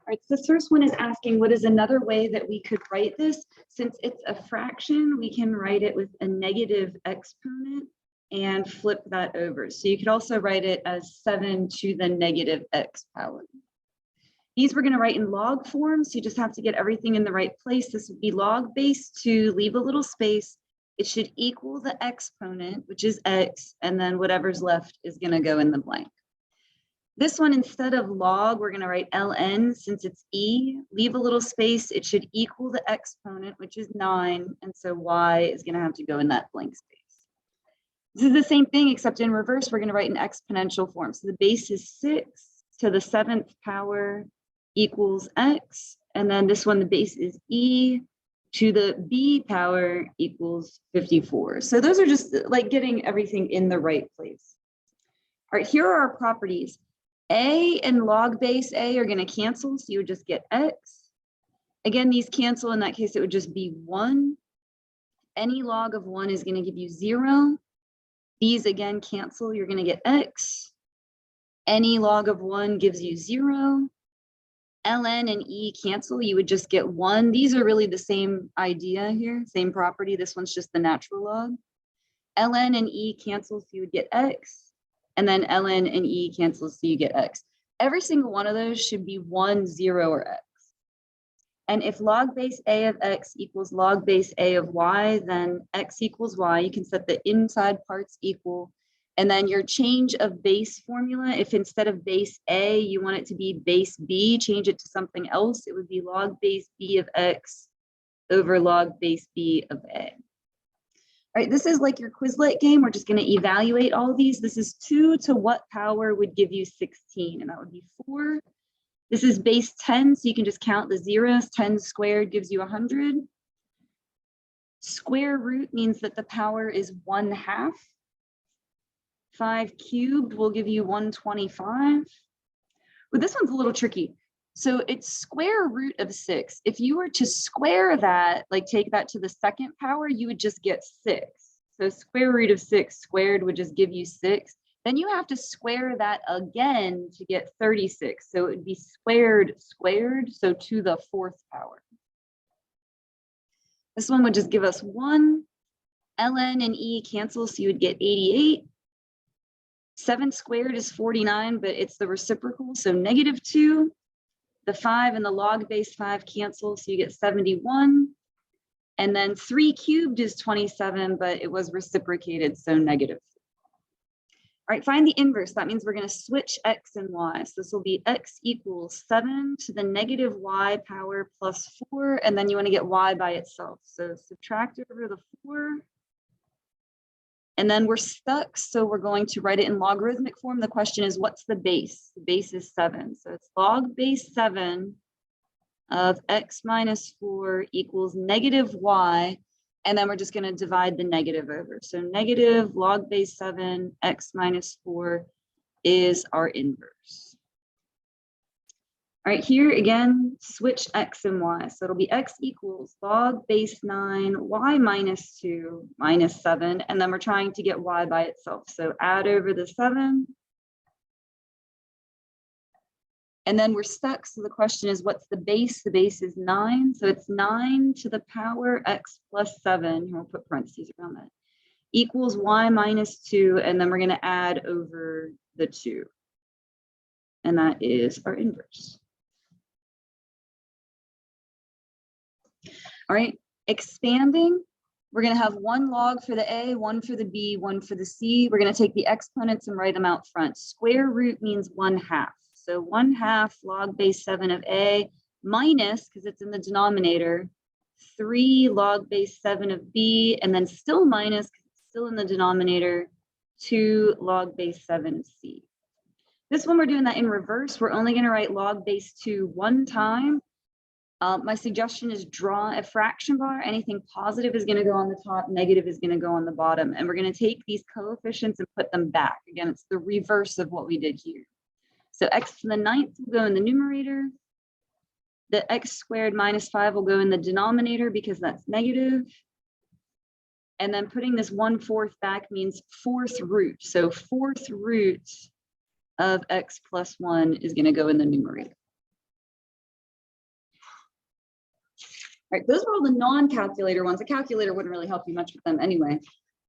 All right, so this first one is asking what is another way that we could write this? Since it's a fraction, we can write it with a negative exponent and flip that over. So you could also write it as 7 to the negative x power. These we're going to write in log form, so you just have to get everything in the right place. This would be log base 2, leave a little space. It should equal the exponent, which is x, and then whatever's left is going to go in the blank. This one, instead of log, we're going to write ln since it's e. Leave a little space. It should equal the exponent, which is 9. And so y is going to have to go in that blank space. This is the same thing, except in reverse, we're going to write in exponential form. So the base is 6 to the 7th power equals x. And then this one, the base is e to the b power equals 54. So those are just like getting everything in the right place. All right, here are our properties. A and log base A are going to cancel, so you would just get x. Again, these cancel. In that case, it would just be 1. Any log of 1 is going to give you 0. These again cancel. You're going to get x. Any log of 1 gives you 0. ln and e cancel. You would just get 1. These are really the same idea here, same property. This one's just the natural log. ln and e cancel, so you would get x. And then ln and e cancels, so you get x. Every single one of those should be 1, 0, or x. And if log base a of x equals log base a of y, then x equals y. You can set the inside parts equal. And then your change of base formula, if instead of base a, you want it to be base b, change it to something else. It would be log base b of x over log base b of a. All right, this is like your Quizlet game. We're just going to evaluate all of these. This is 2 to what power would give you 16? And that would be 4. This is base 10, so you can just count the zeros. 10 squared gives you 100. Square root means that the power is 1/2. 5 cubed will give you 125. Well, this one's a little tricky. So it's square root of 6. If you were to square that, like take that to the 2nd power, you would just get 6. So square root of 6 squared would just give you 6. Then you have to square that again to get 36. So it would be squared squared, so to the 4th power. This one would just give us 1. ln and e cancel, so you would get 88. 7 squared is 49, but it's the reciprocal, so -2. The 5 and the log base 5 cancel, so you get 71. And then 3 cubed is 27, but it was reciprocated, so -4. All right, find the inverse. That means we're going to switch x and y. So this will be x equals 7 to the negative y power plus 4, and then you want to get y by itself. So subtract over the 4. And then we're stuck, so we're going to write it in logarithmic form. The question is, what's the base? The base is 7. So it's log base 7 of x minus 4 equals negative y. And then we're just going to divide the negative over. So negative log base 7 x minus 4 is our inverse. All right, here again, switch x and y. So it'll be x equals log base 9, y minus 2 minus 7. And then we're trying to get y by itself. So add over the 7. And then we're stuck. So the question is, what's the base? The base is 9. So it's 9 to the power x plus 7. We'll put parentheses around that. Equals y minus 2. And then we're going to add over the 2. And that is our inverse. All right, expanding, we're going to have 1 log for the a, 1 for the b, 1 for the c. We're going to take the exponents and write them out front. Square root means 1/2. So 1/2 log base 7 of a minus, because it's in the denominator, 3 log base 7 of b, and then still minus, because it's still in the denominator, 2 log base 7 of c. This one we're doing that in reverse. We're only going to write log base 2 one time. My suggestion is draw a fraction bar. Anything positive is going to go on the top, negative is going to go on the bottom. And we're going to take these coefficients and put them back. Again, it's the reverse of what we did here. So x to the 9th will go in the numerator. The x squared minus 5 will go in the denominator because that's negative. And then putting this 1/4 back means 4th root. So 4th root of x plus 1 is going to go in the numerator. All right, those were all the non-calculator ones. A calculator wouldn't really help you much with them anyway.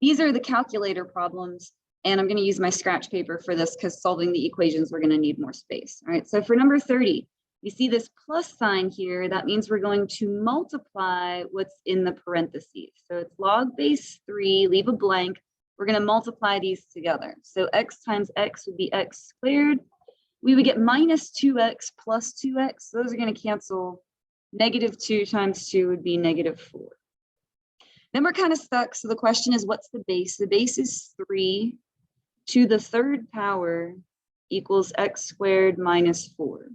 These are the calculator problems, and I'm going to use my scratch paper for this because solving the equations, we're going to need more space. All right, so for number 30, you see this plus sign here. That means we're going to multiply what's in the parentheses. So it's log base 3, leave a blank. We're going to multiply these together. So x times x would be x squared. We would get minus 2x plus 2x. Those are going to cancel. Negative 2 times 2 would be negative 4. Then we're kind of stuck. So the question is, what's the base? The base is 3 to the third power equals x squared minus 4.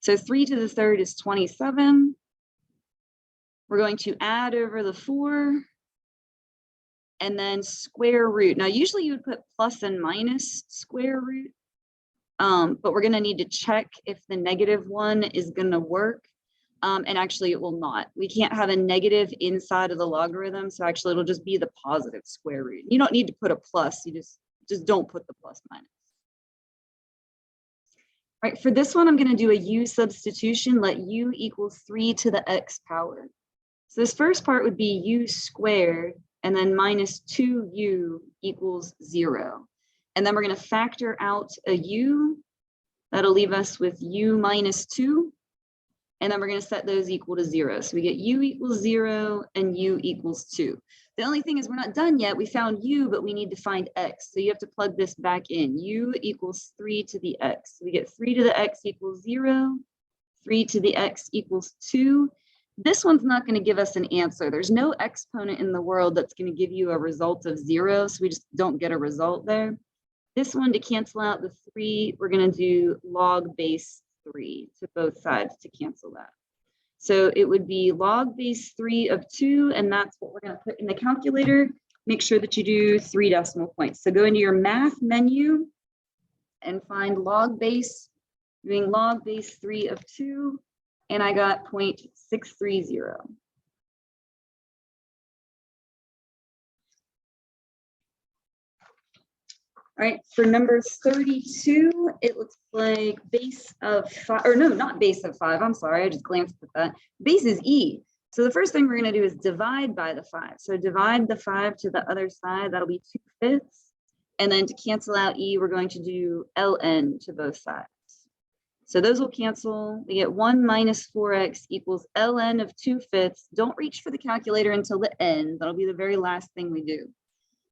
So 3 to the third is 27. We're going to add over the 4 and then square root. Now, usually you would put plus and minus square root, but we're going to need to check if the negative one is going to work. And actually it will not. We can't have a negative inside of the logarithm. So actually it'll just be the positive square root. You don't need to put a plus. You just don't put the plus minus. All right, for this one, I'm going to do a u substitution. Let u equal 3 to the x power. So this first part would be u squared and then minus 2u equals 0. And then we're going to factor out a u. That'll leave us with u minus 2. And then we're going to set those equal to 0. So we get u equals 0 and u equals 2. The only thing is we're not done yet. We found u, but we need to find x. So you have to plug this back in. U equals 3 to the x. So we get 3 to the x equals 0. 3 to the x equals 2. This one's not going to give us an answer. There's no exponent in the world that's going to give you a result of 0. So we just don't get a result there. This one, to cancel out the 3, we're going to do log base 3 to both sides to cancel that. So it would be log base 3 of 2, and that's what we're going to put in the calculator. Make sure that you do 3 decimal points. So go into your math menu and find log base, doing log base 3 of 2, and I got 0.630. All right, for number 32, it looks like base of 5, or no, not base of 5. I'm sorry, I just glanced at that. Base is e. So the first thing we're going to do is divide by the 5. So divide the 5 to the other side. That'll be 2/5. And then to cancel out e, we're going to do ln to both sides. So those will cancel. We get 1 minus 4x equals ln of 2/5. Don't reach for the calculator until the end. That'll be the very last thing we do.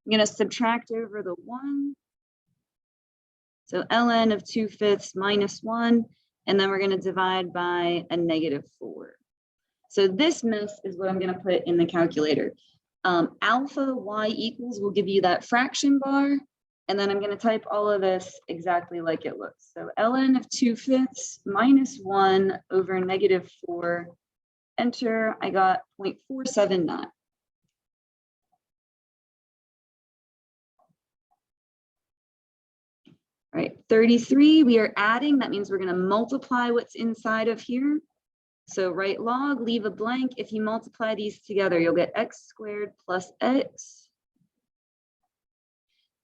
I'm going to subtract over the 1. So ln of 2/5 minus 1, and then we're going to divide by a negative 4. So this mess is what I'm going to put in the calculator. Alpha y equals will give you that fraction bar, and then I'm going to type all of this exactly like it looks. So ln of 2/5 minus 1 over negative 4, enter, I got 0.479. All right, 33, we are adding. That means we're going to multiply what's inside of here. So write log, leave a blank. If you multiply these together, you'll get x squared plus x.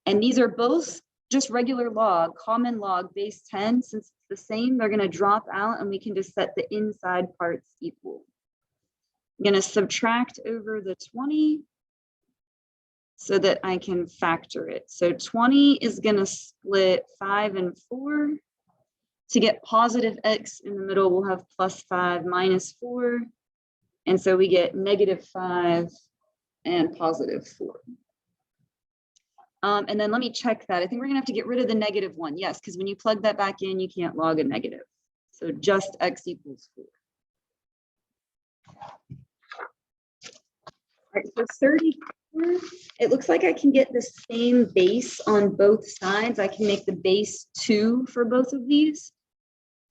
And these are both just regular log, common log, base 10. Since it's the same, they're going to drop out, and we can just set the inside parts equal. I'm going to subtract over the 20. So that I can factor it. So 20 is going to split 5 and 4. To get positive x in the middle, we'll have plus 5 minus 4. And so we get negative 5 and positive 4. And then let me check that. I think we're going to have to get rid of the negative 1. Yes, because when you plug that back in, you can't log a negative. So just x equals 4. All right, so 34. It looks like I can get the same base on both sides. I can make the base 2 for both of these.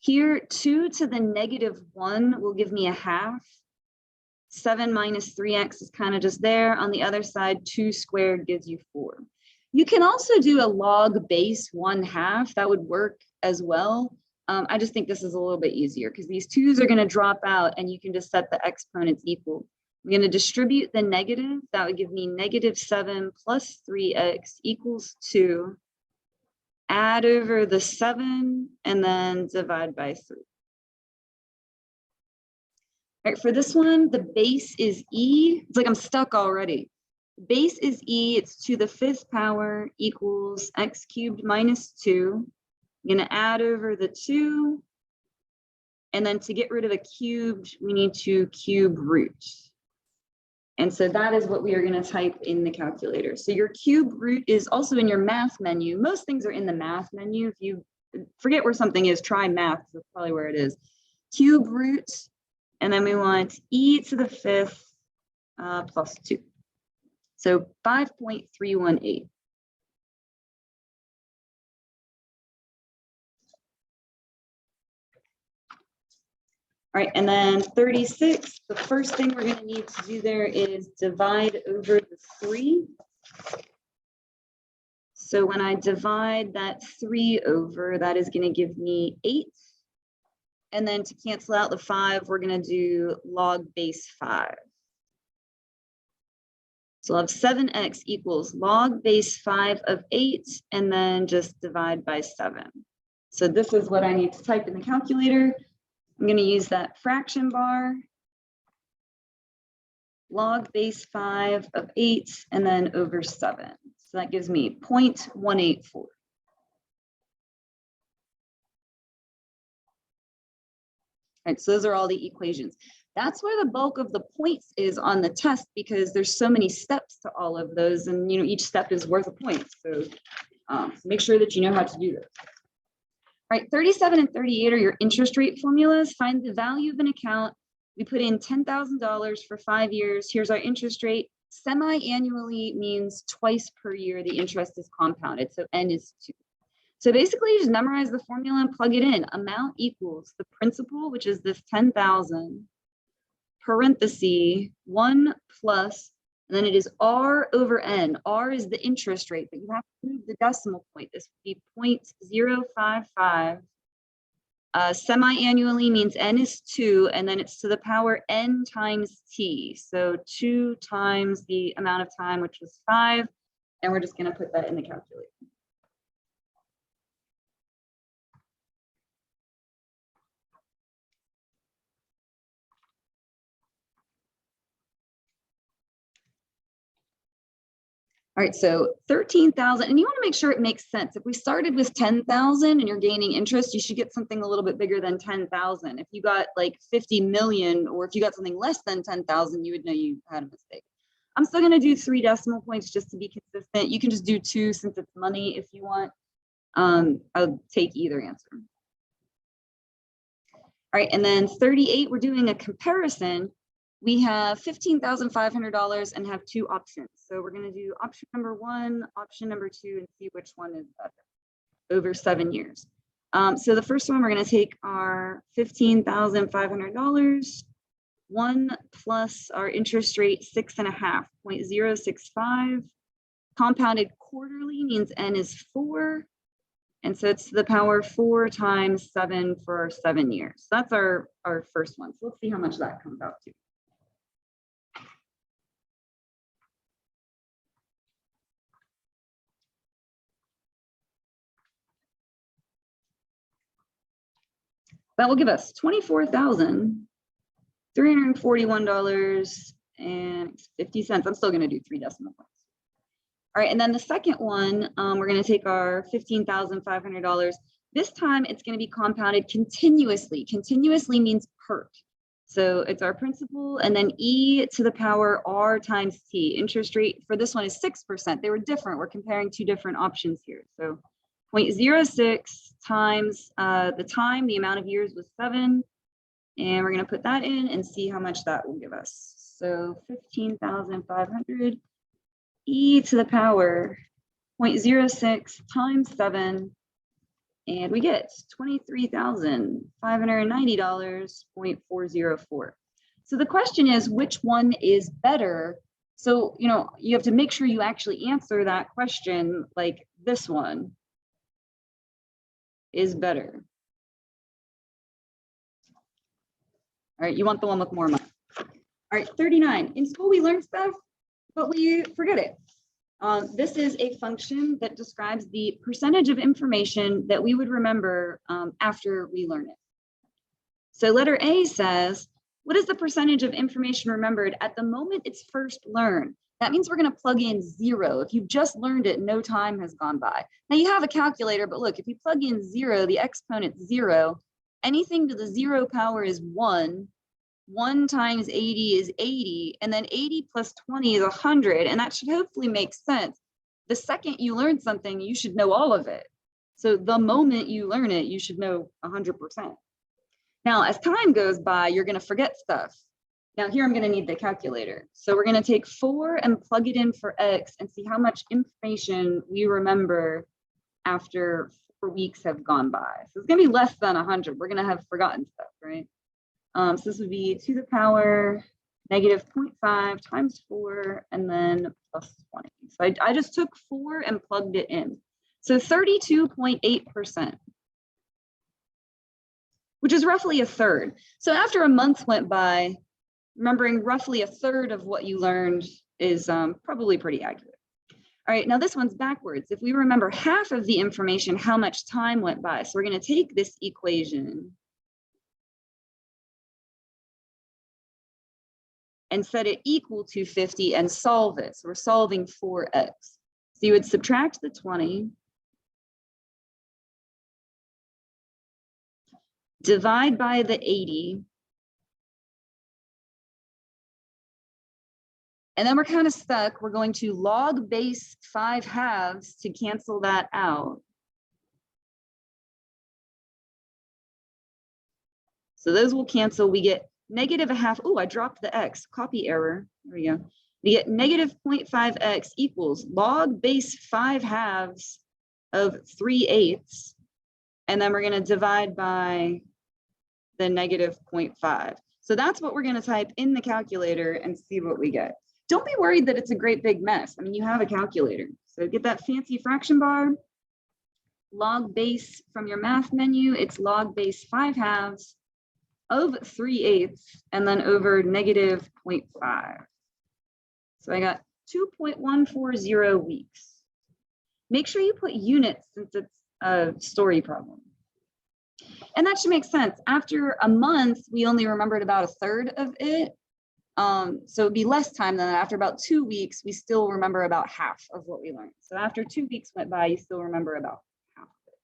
Here, 2 to the negative 1 will give me a half. 7 minus 3x is kind of just there. On the other side, 2 squared gives you 4. You can also do a log base 1/2. That would work as well. I just think this is a little bit easier because these 2's are going to drop out and you can just set the exponents equal. I'm going to distribute the negative. That would give me negative 7 plus 3x equals 2. Add over the 7 and then divide by 3. All right, for this one, the base is E. It's like I'm stuck already. Base is E, it's to the 5th power equals x cubed minus 2. I'm gonna add over the 2. And then to get rid of a cubed, we need to cube root. And so that is what we are gonna type in the calculator. So your cube root is also in your math menu. Most things are in the math menu. If you forget where something is, try math, that's probably where it is. Cube root, and then we want E to the 5th plus 2. So 5.318. All right, and then 36, the first thing we're going to need to do there is divide over the 3. So when I divide that 3 over, that is going to give me 8. And then to cancel out the 5, we're going to do log base 5. So I'll have 7x equals log base 5 of 8, and then just divide by 7. So this is what I need to type in the calculator. I'm going to use that fraction bar, log base 5 of 8, and then over 7. So that gives me 0.184. All right, so those are all the equations. That's where the bulk of the points is on the test, because there's so many steps to all of those, and each step is worth a point. So make sure that you know how to do this. All right, 37 and 38 are your interest rate formulas. Find the value of an account. We put in $10,000 for 5 years. Here's our interest rate. Semi-annually means twice per year the interest is compounded, so N is 2. So basically, you just memorize the formula and plug it in. Amount equals the principal, which is this 10,000, parenthesis 1 plus, and then it is R over N. R is the interest rate, but you have to move the decimal point. This would be 0.055. Semi-annually means N is 2, and then it's to the power N times T. So 2 times the amount of time, which was 5, and we're just going to put that in the calculator. All right, so 13,000, and you want to make sure it makes sense. If we started with 10,000 and you're gaining interest, you should get something a little bit bigger than 10,000. If you got like 50 million, or if you got something less than 10,000, you would know you had a mistake. I'm still going to do 3 decimal points just to be consistent. You can just do 2 since it's money if you want. I'll take either answer. All right, and then 38, we're doing a comparison. We have $15,500 and have 2 options. So we're going to do option number 1, option number 2, and see which one is better over 7 years. So the first one, we're going to take our $15,500, 1 plus our interest rate 6.5, 0.065. Compounded quarterly means N is 4. And so it's to the power 4 times 7 for 7 years. So that's our first one. So let's see how much that comes out to. That will give us $24,341.50. I'm still going to do 3 decimal points. All right, and then the second one, we're going to take our $15,500. This time it's going to be compounded continuously. Continuously means per. So it's our principal, and then E to the power R times T. Interest rate for this one is 6%. They were different. We're comparing 2 different options here. So 0.06 times the time, the amount of years was 7. And we're going to put that in and see how much that will give us. So 15,500 E to the power 0.06 times 7. And we get $23,590.404. So the question is, which one is better? So, you have to make sure you actually answer that question like this one is better. All right, you want the one with more money. All right, 39. In school, we learn stuff, but we forget it. This is a function that describes the percentage of information that we would remember after we learn it. So letter A says What is the percentage of information remembered at the moment it's first learned? That means we're going to plug in 0. If you've just learned it, no time has gone by. Now you have a calculator, but look, if you plug in 0, the exponent's 0. Anything to the 0 power is 1. 1 times 80 is 80, and then 80 plus 20 is 100, and that should hopefully make sense. The second you learn something, you should know all of it. So the moment you learn it, you should know 100%. Now, as time goes by, you're going to forget stuff. Now here I'm going to need the calculator. So we're going to take 4 and plug it in for x and see how much information we remember after 4 weeks have gone by. So it's going to be less than 100. We're going to have forgotten stuff, right? So this would be to the power negative 0.5 times 4 and then plus 20. So I just took 4 and plugged it in. So 32.8%. Which is roughly a third. So after a month went by, remembering roughly a third of what you learned is probably pretty accurate. All right, now this one's backwards. If we remember half of the information, how much time went by? So we're going to take this equation and set it equal to 50 and solve it. So we're solving for x. So you would subtract the 20, divide by the 80, and then we're kind of stuck. We're going to log base 5/2 to cancel that out. So those will cancel. We get negative 1/2. Oh, I dropped the x. Copy error. There we go. We get negative 0.5x equals log base 5/2 of 3/8. And then we're going to divide by the negative 0.5. So that's what we're going to type in the calculator and see what we get. Don't be worried that it's a great big mess. I mean, you have a calculator. So get that fancy fraction bar, log base from your math menu. It's log base 5/2 of 3/8 and then over negative 0.5. So I got 2.140 weeks. Make sure you put units since it's a story problem. And that should make sense. After a month, we only remembered about a third of it. So it'd be less time than that. After about 2 weeks, we still remember about half of what we learned. So after 2 weeks went by, you still remember about half of it.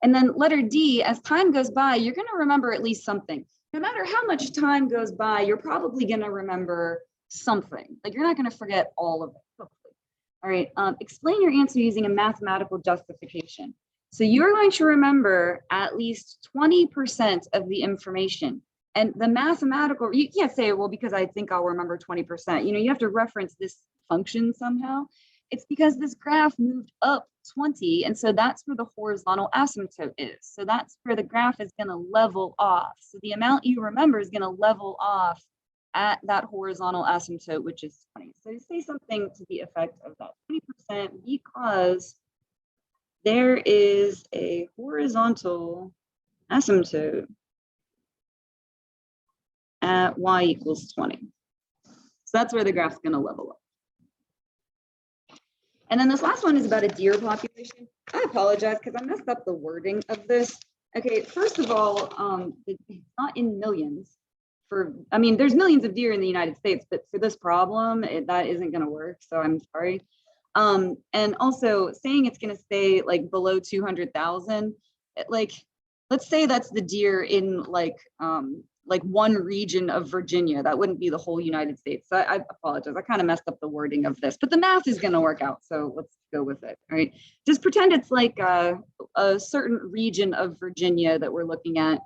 And then letter D, as time goes by, you're going to remember at least something. No matter how much time goes by, you're probably going to remember something. Like you're not going to forget all of it. Hopefully. All right, explain your answer using a mathematical justification. So you're going to remember at least 20% of the information. And the mathematical, you can't say, well, because I think I'll remember 20%. You know, you have to reference this function somehow. It's because this graph moved up 20. And so that's where the horizontal asymptote is. So that's where the graph is going to level off. So the amount you remember is going to level off at that horizontal asymptote, which is 20. So you say something to the effect of that 20% because there is a horizontal asymptote at y equals 20. So that's where the graph's going to level up. And then this last one is about a deer population. I apologize because I messed up the wording of this. Okay, first of all, it's not in millions. I mean, there's millions of deer in the United States, but for this problem, that isn't going to work. So I'm sorry. And also saying it's going to stay like below 200,000, like, let's say that's the deer in like one region of Virginia. That wouldn't be the whole United States. So I apologize. I kind of messed up the wording of this, but the math is going to work out. So let's go with it. All right. Just pretend it's like a certain region of Virginia that we're looking at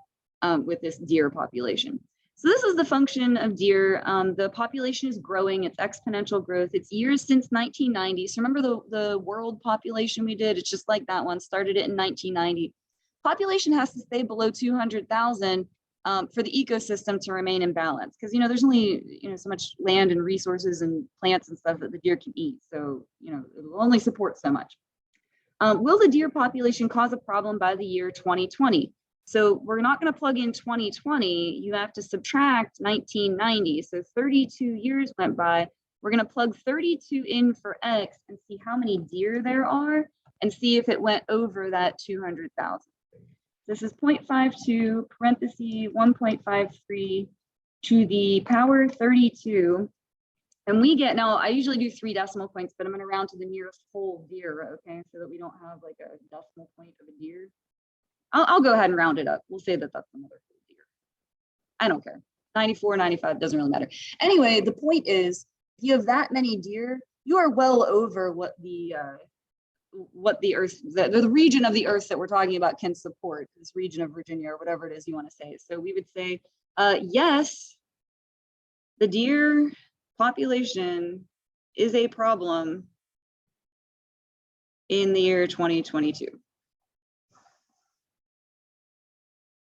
with this deer population. So this is the function of deer. The population is growing, it's exponential growth. It's years since 1990. So remember the world population we did? It's just like that one, started it in 1990. Population has to stay below 200,000 for the ecosystem to remain in balance. Because, you know, there's only, so much land and resources and plants and stuff that the deer can eat. So, it will only support so much. Will the deer population cause a problem by the year 2020? So we're not going to plug in 2020. You have to subtract 1990. So 32 years went by. We're going to plug 32 in for X and see how many deer there are and see if it went over that 200,000. This is 0.52 parentheses 1.53 to the power 32. And we get, now I usually do 3 decimal points, but I'm going to round to the nearest whole deer, okay? So that we don't have like a decimal point of a deer. I'll go ahead and round it up. We'll say that that's another whole deer. I don't care. 94, 95, doesn't really matter. Anyway, the point is, if you have that many deer, you are well over what the earth, the region of the earth that we're talking about can support, this region of Virginia or whatever it is you want to say. So we would say, yes, the deer population is a problem in the year 2022.